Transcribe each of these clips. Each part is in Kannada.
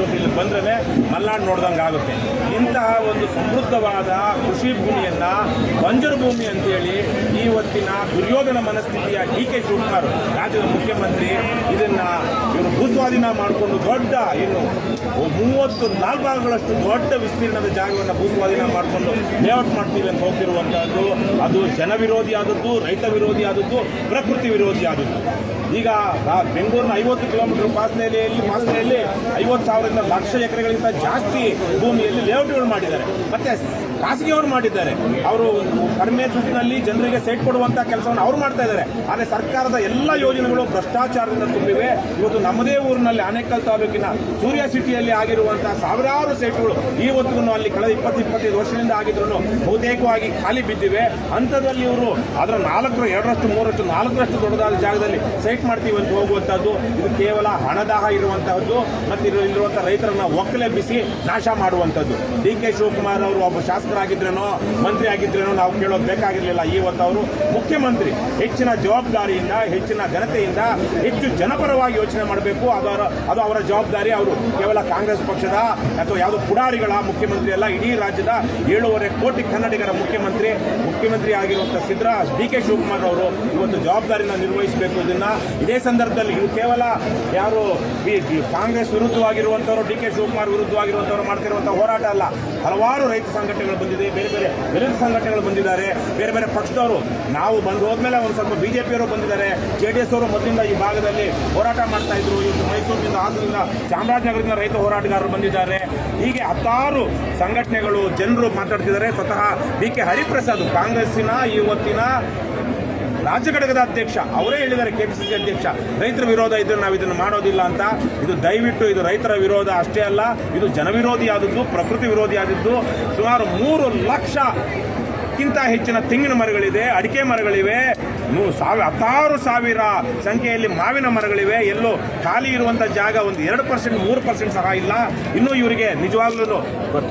ಇರುತ್ತೆ, ಇಲ್ಲಿ ಬಂದ್ರೆ ಮಲ್ನಾಡು ನೋಡ್ದಂಗೆ ಆಗುತ್ತೆ. ಇಂತಹ ಒಂದು ಸಮೃದ್ಧವಾದ ಕೃಷಿ ಭೂಮಿಯನ್ನು ಬಂಜರು ಭೂಮಿ ಅಂತೇಳಿ ಇವತ್ತಿನ ದುರ್ಯೋಧನ ಮನಸ್ಥಿತಿಯ ಡಿ.ಕೆ. ಶಿವಕುಮಾರ್ ರಾಜ್ಯದ ಮುಖ್ಯಮಂತ್ರಿ ಇದನ್ನು ಇವರು ಭೂಸ್ವಾಧೀನ ಮಾಡಿಕೊಂಡು ದೊಡ್ಡ ಇನ್ನು 34 ಭಾಗಗಳಷ್ಟು ದೊಡ್ಡ ವಿಸ್ತೀರ್ಣದ ಜಾಗವನ್ನು ಭೂಸ್ವಾಧೀನ ಮಾಡಿಕೊಂಡು ಲೇಔಟ್ ಮಾಡ್ತೀವಿ ಅಂತ ಹೋಗ್ತಿರುವಂಥದ್ದು ಅದು ಜನ ವಿರೋಧಿ ಆದದ್ದು, ರೈತ ವಿರೋಧಿ ಆದದ್ದು, ಪ್ರಕೃತಿ ವಿರೋಧಿ ಆದದ್ದು. ಈಗ ಬೆಂಗಳೂರಿನ 50 ಕಿಲೋಮೀಟರ್ ಪಾಸನೆಯಲ್ಲಿ 50,000 ಲಕ್ಷ ಎಕರೆಗಳಿಗಿಂತ ಜಾಸ್ತಿ ಭೂಮಿಯಲ್ಲಿ ಲೇಔಟ್ಗಳು ಮಾಡಿದ್ದಾರೆ. ಮತ್ತೆ ಖಾಸಗಿಯವರು ಮಾಡಿದ್ದಾರೆ. ಅವರು ಕಡಿಮೆ ದುಡ್ಡಿನಲ್ಲಿ ಜನರಿಗೆ ಸೈಟ್ ಕೊಡುವಂಥ ಕೆಲಸವನ್ನು ಅವರು ಮಾಡ್ತಾ ಇದ್ದಾರೆ. ಆದರೆ ಸರ್ಕಾರದ ಎಲ್ಲ ಯೋಜನೆಗಳು ಭ್ರಷ್ಟಾಚಾರದಿಂದ ತುಂಬಿವೆ. ಇವತ್ತು ನಮ್ಮದೇ ಊರಿನಲ್ಲಿ ಆನೇಕಲ್ ತಾಲೂಕಿನ ಸೂರ್ಯ ಸಿಟಿಯಲ್ಲಿ ಆಗಿರುವಂಥ ಸಾವಿರಾರು ಸೈಟ್ಗಳು ಇವತ್ತಿಗೂ ಅಲ್ಲಿ ಕಳೆದ 20-25 ವರ್ಷದಿಂದ ಆಗಿದ್ರು ಬಹುತೇಕವಾಗಿ ಖಾಲಿ ಬಿದ್ದಿವೆ. ಅಂಥದ್ರಲ್ಲಿ ಇವರು ಅದರ 4ರಷ್ಟು ದೊಡ್ಡದಾದ ಜಾಗದಲ್ಲಿ ಸೈಟ್ ಮಾಡ್ತೀವಿ ಅಂತ ಹೋಗುವಂಥದ್ದು ಇದು ಕೇವಲ ಹಣದಾಹ ಇರುವಂತಹದ್ದು ಮತ್ತು ಇಲ್ಲಿರುವಂಥ ರೈತರನ್ನ ಒಕ್ಕಲೆಬ್ಬಿಸಿ ನಾಶ ಮಾಡುವಂಥದ್ದು. ಡಿ.ಕೆ. ಶಿವಕುಮಾರ್ ಅವರು ಒಬ್ಬ ಶಾಸಕರಾಗಿದ್ರೇನೋ ಮಂತ್ರಿ ಆಗಿದ್ರೇನೋ ನಾವು ಕೇಳೋದು ಬೇಕಾಗಿರಲಿಲ್ಲ. ಇವತ್ತು ಅವರು ಮುಖ್ಯಮಂತ್ರಿ ಹೆಚ್ಚಿನ ಜವಾಬ್ದಾರಿಯಿಂದ, ಹೆಚ್ಚಿನ ಘನತೆಯಿಂದ, ಹೆಚ್ಚು ಜನಪರವಾಗಿ ಯೋಚನೆ ಮಾಡಬೇಕು. ಅದು ಅವರ ಜವಾಬ್ದಾರಿ. ಅವರು ಕೇವಲ ಕಾಂಗ್ರೆಸ್ ಪಕ್ಷದ ಅಥವಾ ಯಾವುದೋ ಪುಡಾರಿಗಳ ಮುಖ್ಯಮಂತ್ರಿ ಅಲ್ಲ, ಇಡೀ ರಾಜ್ಯದ 7.5 ಕೋಟಿ ಕನ್ನಡಿಗರ ಮುಖ್ಯಮಂತ್ರಿ ಆಗಿರುವಂಥ ಡಿ.ಕೆ. ಶಿವಕುಮಾರ್ ಅವರು ಇವತ್ತು ಜವಾಬ್ದಾರಿನ ನಿರ್ವಹಿಸಬೇಕು. ಇದೇ ಸಂದರ್ಭದಲ್ಲಿ ಇದು ಕೇವಲ ಯಾರು ಕಾಂಗ್ರೆಸ್ ವಿರುದ್ಧವಾಗಿರುವಂಥವ್ರು, ಡಿ.ಕೆ. ಶಿವಕುಮಾರ್ ವಿರುದ್ಧವಾಗಿರುವಂಥವ್ರು ಮಾಡ್ತಿರುವಂಥ ಹೋರಾಟ ಅಲ್ಲ. ಹಲವಾರು ರೈತ ಸಂಘಟನೆಗಳು ಬಂದಿದೆ, ಬೇರೆ ವಿರೋಧ ಸಂಘಟನೆಗಳು ಬಂದಿದ್ದಾರೆ, ಬೇರೆ ಪಕ್ಷದವರು. ನಾವು ಬಂದು ಹೋದ್ಮೇಲೆ ಒಂದು ಸ್ವಲ್ಪ ಬಿಜೆಪಿಯವರು ಬಂದಿದ್ದಾರೆ, JDS ಅವರು ಮೊದಲಿಂದ ಈ ಭಾಗದಲ್ಲಿ ಹೋರಾಟ ಮಾಡ್ತಾ ಇದ್ರು. ಇವತ್ತು ಮೈಸೂರಿನಿಂದ, ಹಾಸನದಿಂದ, ಚಾಮರಾಜನಗರದಿಂದ ರೈತ ಹೋರಾಟಗಾರರು ಬಂದಿದ್ದಾರೆ. ಹೀಗೆ 10 ಸಂಘಟನೆಗಳು ಜನರು ಮಾತಾಡ್ತಿದ್ದಾರೆ. ಸ್ವತಃ ಡಿ.ಕೆ. ಹರಿಪ್ರಸಾದ್ ಕಾಂಗ್ರೆಸ್ಸಿನ ಇವತ್ತಿನ ರಾಜ್ಯ ಘಟಕದ ಅಧ್ಯಕ್ಷ ಅವರೇ ಹೇಳಿದ್ದಾರೆ, KPCC ಅಧ್ಯಕ್ಷ, ರೈತರ ವಿರೋಧ ಇದ್ರೆ ನಾವು ಇದನ್ನು ಮಾಡೋದಿಲ್ಲ ಅಂತ. ಇದು ದಯವಿಟ್ಟು ಇದು ರೈತರ ವಿರೋಧ ಅಷ್ಟೇ ಅಲ್ಲ, ಇದು ಜನವಿರೋಧಿ ಆದದ್ದು, ಪ್ರಕೃತಿ ವಿರೋಧಿ ಆದದ್ದು. ಸುಮಾರು 3 ಲಕ್ಷಕ್ಕಿಂತ ಹೆಚ್ಚಿನ ತೆಂಗಿನ ಮರಗಳಿದೆ, ಅಡಿಕೆ ಮರಗಳಿವೆ, 16,000 ಸಂಖ್ಯೆಯಲ್ಲಿ ಮಾವಿನ ಮರಗಳಿವೆ. ಎಲ್ಲೋ ಖಾಲಿ ಇರುವಂಥ ಜಾಗ ಒಂದು 2%, 3% ಸಹ ಇಲ್ಲ. ಇನ್ನೂ ಇವರಿಗೆ ನಿಜವಾಗ್ಲೂ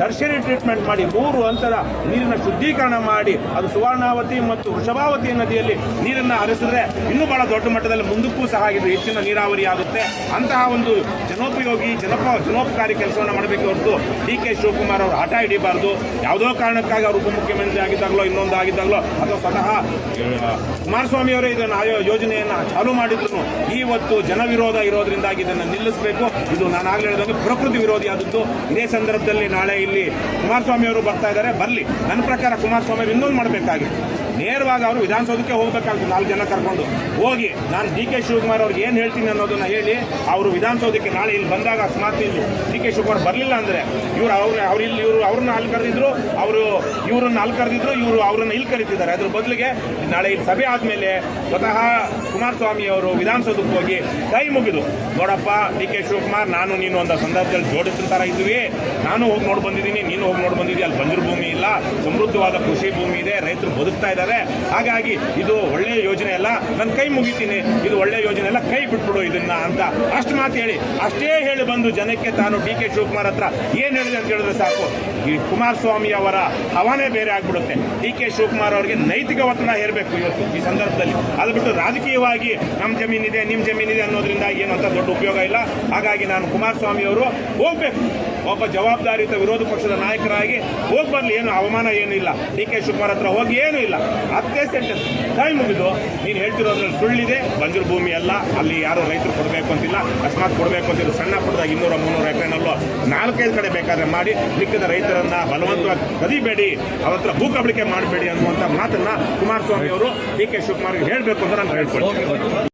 ಟರ್ಷರಿ ಟ್ರೀಟ್ಮೆಂಟ್ ಮಾಡಿ 3 ಹಂತದ ನೀರಿನ ಶುದ್ಧೀಕರಣ ಮಾಡಿ ಅದು ಸುವರ್ಣಾವತಿ ಮತ್ತು ವೃಷಭಾವತಿ ನದಿಯಲ್ಲಿ ನೀರನ್ನು ಹರಿಸಿದ್ರೆ ಇನ್ನೂ ಬಹಳ ದೊಡ್ಡ ಮಟ್ಟದಲ್ಲಿ ಮುಂದಕ್ಕೂ ಸಹ ಇದು ಹೆಚ್ಚಿನ ನೀರಾವರಿ ಆಗುತ್ತೆ. ಅಂತಹ ಒಂದು ಜನೋಪಕಾರಿ ಕೆಲಸವನ್ನು ಮಾಡಬೇಕು ಹೊರತು ಡಿ.ಕೆ. ಶಿವಕುಮಾರ್ ಅವರು ಹಠ ಹಿಡಿಬಾರ್ದು. ಯಾವುದೋ ಕಾರಣಕ್ಕಾಗಿ ಅವರು ಉಪಮುಖ್ಯಮಂತ್ರಿ ಆಗಿದ್ದಾಗಲೋ ಇನ್ನೊಂದು ಆಗಿದ್ದಾಗಲೋ ಅಥವಾ ಸ್ವತಃ ಕುಮಾರಸ್ವಾಮಿ ಅವರೇ ಇದನ್ನು ಯೋಜನೆಯನ್ನು ಚಾಲೂ ಮಾಡಿದ್ರು ಇವತ್ತು ಜನವಿರೋಧ ಇರೋದ್ರಿಂದಾಗಿ ಇದನ್ನು ನಿಲ್ಲಿಸಬೇಕು. ಇದು ನಾನು ಆಗಲೇ ಹೇಳಿದಾಗ ಪ್ರಕೃತಿ ವಿರೋಧಿ ಆದದ್ದು. ಇದೇ ಸಂದರ್ಭದಲ್ಲಿ ನಾಳೆ ಇಲ್ಲಿ ಕುಮಾರಸ್ವಾಮಿ ಅವರು ಬರ್ತಾ ಇದ್ದಾರೆ, ಬರಲಿ. ನನ್ನ ಪ್ರಕಾರ ಕುಮಾರಸ್ವಾಮಿ ಅವರು ಇನ್ನೊಂದು ಮಾಡಬೇಕಾಗಿದೆ, ನೇರವಾಗಿ ಅವರು ವಿಧಾನಸೌಧಕ್ಕೆ ಹೋಗಬೇಕಾಗುತ್ತೆ. 4 ಜನ ಕರ್ಕೊಂಡು ಹೋಗಿ ನಾನು ಡಿ.ಕೆ. ಶಿವಕುಮಾರ್ ಅವ್ರಿಗೆ ಏನು ಹೇಳ್ತೀನಿ ಅನ್ನೋದನ್ನ ಹೇಳಿ ಅವರು ವಿಧಾನಸೌಧಕ್ಕೆ ನಾಳೆ ಇಲ್ಲಿ ಬಂದಾಗ ಅಕಸ್ಮಾತ್ ಇಲ್ಲಿ ಡಿ.ಕೆ. ಶಿವಕುಮಾರ್ ಬರಲಿಲ್ಲ ಅಂದರೆ ಅವ್ರನ್ನ ಅಲ್ಲಿ ಕರೆದಿದ್ರು, ಇವ್ರನ್ನ ಅಲ್ಲಿ ಕರೆದಿದ್ರು, ಅವ್ರನ್ನ ಇಲ್ಲಿ ಕರೀತಿದ್ದಾರೆ. ಅದ್ರ ಬದಲಿಗೆ ನಾಳೆ ಇಲ್ಲಿ ಸಭೆ ಆದಮೇಲೆ ಸ್ವತಃ ಕುಮಾರಸ್ವಾಮಿ ಅವರು ವಿಧಾನಸೌಧಕ್ಕೆ ಹೋಗಿ ಕೈ ಮುಗಿದು, ನೋಡಪ್ಪ ಡಿ.ಕೆ. ಶಿವಕುಮಾರ್, ನಾನು ನೀನು ಒಂದು ಸಂದರ್ಭದಲ್ಲಿ ಜೋಡಿಸಿದ ಥರ ಇದ್ವಿ, ನಾನು ಹೋಗಿ ನೋಡಿ ಬಂದಿದ್ದೀನಿ, ನೀನು ಹೋಗಿ ನೋಡಿ ಬಂದಿದ್ದೀವಿ. ಅಲ್ಲಿ ಬಂಜರು ಭೂಮಿ ಇಲ್ಲ, ಸಮೃದ್ಧವಾದ ಕೃಷಿ ಭೂಮಿ ಇದೆ, ರೈತರು ಬದುಕ್ತಾ ಇದ್ದಾರೆ. ಹಾಗಾಗಿ ಇದು ಒಳ್ಳೆಯ ಯೋಜನೆ ಅಲ್ಲ, ನನ್ನ ಕೈ ಮುಗಿತೀನಿ, ಇದು ಒಳ್ಳೆಯ ಯೋಜನೆ ಅಲ್ಲ, ಕೈ ಬಿಟ್ಬಿಡು ಇದನ್ನ ಅಂತ ಅಷ್ಟು ಮಾತು ಹೇಳಿ, ಅಷ್ಟೇ ಹೇಳಿ ಬಂದು ಜನಕ್ಕೆ ತಾನು ಡಿ.ಕೆ. ಶಿವಕುಮಾರ್ ಹತ್ರ ಏನು ಹೇಳಿದೆ ಅಂತ ಹೇಳಿದ್ರೆ ಸಾಕು, ಈ ಕುಮಾರಸ್ವಾಮಿ ಅವರ ಹವಾನೇ ಬೇರೆ ಆಗ್ಬಿಡುತ್ತೆ. ಡಿ.ಕೆ. ಶಿವಕುಮಾರ್ ಅವರಿಗೆ ನೈತಿಕ ಒತ್ತಡ ಹೇರಬೇಕು ಇವತ್ತು ಈ ಸಂದರ್ಭದಲ್ಲಿ. ಅದು ಬಿಟ್ಟು ರಾಜಕೀಯವಾಗಿ ನಮ್ಮ ಜಮೀನಿದೆ ನಿಮ್ಮ ಜಮೀನಿದೆ ಅನ್ನೋದ್ರಿಂದ ಏನು ಅಂತ ದೊಡ್ಡ ಉಪಯೋಗ ಇಲ್ಲ. ಹಾಗಾಗಿ ನಾನು ಕುಮಾರಸ್ವಾಮಿ ಅವರು ಹೋಗ್ಬೇಕು, ಒಬ್ಬ ಜವಾಬ್ದಾರಿಯುತ ವಿರೋಧ ಪಕ್ಷದ ನಾಯಕರಾಗಿ ಹೋಗಿ ಬರಲಿ, ಏನು ಅವಮಾನ ಏನೂ ಇಲ್ಲ. ಡಿ.ಕೆ. ಶಿವಕುಮಾರ್ ಹತ್ರ ಹೋಗಿ ಏನೂ ಇಲ್ಲ, ಅದೇ ಸೆಂಟೆನ್ಸ್ ಕೈ ಮುಗಿದು ನೀನು ಹೇಳ್ತಿರೋದ್ರಲ್ಲಿ ಸುಳ್ಳಿದೆ, ಬಂಜರು ಭೂಮಿ ಅಲ್ಲ, ಅಲ್ಲಿ ಯಾರೋ ರೈತರು ಕೊಡಬೇಕು ಅಂತಿಲ್ಲ, ಅಕಸ್ಮಾತ್ ಕೊಡಬೇಕು ಅಂತಿಲ್ಲ ಸಣ್ಣ ಪುಟ್ಟದಾಗ 200-300 ಎಕರೆನಲ್ಲೋ 4-5 ಕಡೆ ಬೇಕಾದ್ರೆ ಮಾಡಿ ಲಿಕ್ಕದ ರೈತರನ್ನ ಬಲವಂತವಾಗಿ ಕದಿಬೇಡಿ, ಅವ್ರ ಹತ್ರ ಭೂ ಕಬಳಿಕೆ ಮಾಡಬೇಡಿ ಅನ್ನುವಂಥ ಮಾತನ್ನ ಕುಮಾರಸ್ವಾಮಿ ಅವರು ಡಿ.ಕೆ. ಶಿವಕುಮಾರ್ಗೆ ಹೇಳಬೇಕು ಅಂತ ನಾನು ಹೇಳ್ಕೊಳ್ತೀನಿ.